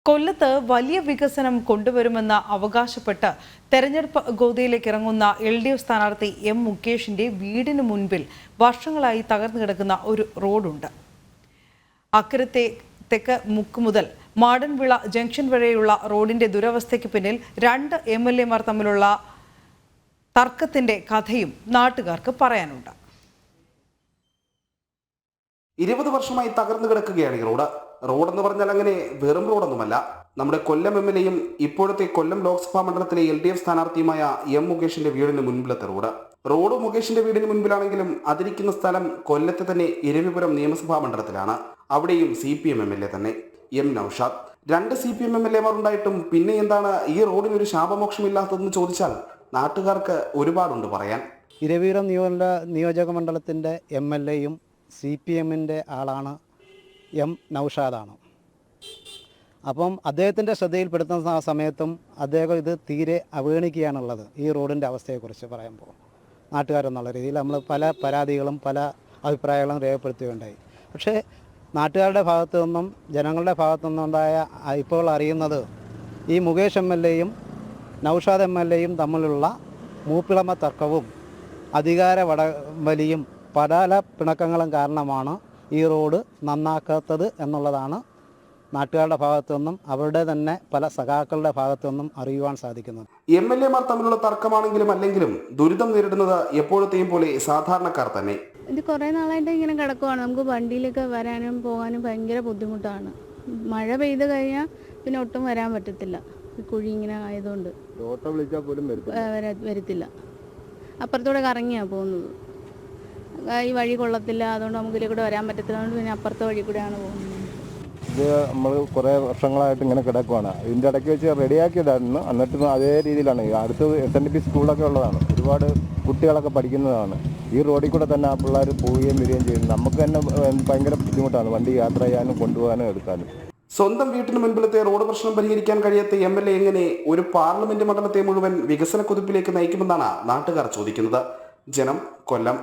കൊല്ലത്ത് വലിയ വികസനം കൊണ്ടുവരുമെന്ന് അവകാശപ്പെട്ട് തെരഞ്ഞെടുപ്പ് ഗോതയിലേക്ക് ഇറങ്ങുന്ന LDF സ്ഥാനാർത്ഥി M മുകേഷിന്റെ വീടിന് മുൻപിൽ വർഷങ്ങളായി തകർന്നു കിടക്കുന്ന ഒരു റോഡുണ്ട്. അക്കരത്തെ തെക്ക് മുക്ക് മുതൽ മാടൻവിള ജംഗ്ഷൻ വരെയുള്ള റോഡിന്റെ ദുരവസ്ഥയ്ക്ക് പിന്നിൽ രണ്ട് MLAമാർ തമ്മിലുള്ള തർക്കത്തിന്റെ കഥയും നാട്ടുകാർക്ക് പറയാനുണ്ട്. 20 വർഷമായി തകർന്നു കിടക്കുകയാണ് ഈ റോഡെന്ന് പറഞ്ഞാൽ അങ്ങനെ വെറും റോഡൊന്നുമല്ല. നമ്മുടെ കൊല്ലം MLAയും ഇപ്പോഴത്തെ കൊല്ലം ലോക്സഭാ മണ്ഡലത്തിലെ LDF സ്ഥാനാർത്ഥിയുമായ M മുകേഷിന്റെ വീടിന് മുൻപിലത്തെ റോഡ് മുകേഷിന്റെ വീടിന് മുൻപിലാണെങ്കിലും അതിരിക്കുന്ന സ്ഥലം കൊല്ലത്തെ തന്നെ ഇരവിപുരം നിയമസഭാ മണ്ഡലത്തിലാണ്. അവിടെയും CPM MLA തന്നെ M നൌഷാദ്. രണ്ട് CPM MLAമാർ ഉണ്ടായിട്ടും പിന്നെ എന്താണ് ഈ റോഡിനൊരു ശാപമോക്ഷമില്ലാത്തതെന്ന് ചോദിച്ചാൽ നാട്ടുകാർക്ക് ഒരുപാടുണ്ട് പറയാൻ. ഇരവിപുരം നിയോജക മണ്ഡലത്തിന്റെ MLAയും CPMന്റെ ആളാണ് M നൌഷാദാണ്. അപ്പം അദ്ദേഹത്തിൻ്റെ ശ്രദ്ധയിൽപ്പെടുത്തുന്ന സമയത്തും അദ്ദേഹം ഇത് തീരെ അവഗണിക്കുകയാണുള്ളത്. ഈ റോഡിൻ്റെ അവസ്ഥയെക്കുറിച്ച് പറയുമ്പോൾ നാട്ടുകാരെന്നുള്ള രീതിയിൽ നമ്മൾ പല പരാതികളും പല അഭിപ്രായങ്ങളും രേഖപ്പെടുത്തുകയുണ്ടായി. പക്ഷേ നാട്ടുകാരുടെ ഭാഗത്തു നിന്നും ജനങ്ങളുടെ ഭാഗത്തു നിന്നുണ്ടായ ഇപ്പോൾ അറിയുന്നത് ഈ മുകേഷ് MLAയും നൌഷാദ് MLAയും തമ്മിലുള്ള മൂപ്പിളമ തർക്കവും അധികാര വടംവലിയും പല പിണക്കങ്ങളും കാരണമാണ് ഈ റോഡ് നന്നാക്കാത്തത് എന്നുള്ളതാണ് നാട്ടുകാരുടെ ഭാഗത്തു നിന്നും അവരുടെ തന്നെ പല സഖാക്കളുടെ ഭാഗത്തു നിന്നും അറിയുവാൻ സാധിക്കുന്നത്. MLAമാർ തമ്മിലുള്ള തർക്കമാണെങ്കിലും അല്ലെങ്കിലും ദുരിതം നേരിടുന്നത് എപ്പോഴത്തെയും പോലെ സാധാരണക്കാർ തന്നെ. ഇത് കുറേ നാളായിട്ട് ഇങ്ങനെ കിടക്കുവാണ്. നമുക്ക് വണ്ടിയിലൊക്കെ വരാനും പോകാനും ഭയങ്കര ബുദ്ധിമുട്ടാണ്. മഴ പെയ്ത് കഴിഞ്ഞാൽ പിന്നെ ഒട്ടും വരാൻ പറ്റത്തില്ല. കുഴി ഇങ്ങനെ ആയതുകൊണ്ട് ഓട്ടോ വിളിച്ചാൽ പോലും വരത്തില്ല. അപ്പുറത്തൂടെ കറങ്ങിയാണ് പോകുന്നത്. ഈ വഴി കൊള്ളത്തില്ല, അതുകൊണ്ട് നമുക്ക് ഇതിലൂടെ വരാൻ പറ്റത്തില്ല. അതുകൊണ്ട് പിന്നെ അപ്പുറത്തെ വഴി കൂടെയാണ് പോകുന്നത്. ഇത് നമ്മൾ കുറേ വർഷങ്ങളായിട്ട് ഇങ്ങനെ കിടക്കുവാണ്. ഇതിൻ്റെ ഇടയ്ക്ക് വെച്ച് റെഡിയാക്കിയതായിരുന്നു. എന്നിട്ടും അതേ രീതിയിലാണ്. അടുത്ത് SNDP സ്കൂളൊക്കെ ഉള്ളതാണ്. ഒരുപാട് കുട്ടികളൊക്കെ പഠിക്കുന്നതാണ്. ഈ റോഡിൽ കൂടെ തന്നെ ആ പിള്ളേർ പോവുകയും വരികയും ചെയ്യുന്നു. നമുക്ക് തന്നെ ഭയങ്കര ബുദ്ധിമുട്ടാണ് വണ്ടി യാത്ര ചെയ്യാനും കൊണ്ടുപോകാനും എടുക്കാനും. സ്വന്തം വീട്ടിന് മുൻപിലത്തെ റോഡ് പ്രശ്നം പരിഹരിക്കാൻ കഴിയാത്ത MLA എങ്ങനെ ഒരു പാർലമെന്റ് മണ്ഡലത്തെ മുഴുവൻ വികസന കുതിപ്പിലേക്ക് നയിക്കുമെന്നാണ് നാട്ടുകാർ ചോദിക്കുന്നത്. ജനം, കൊല്ലം.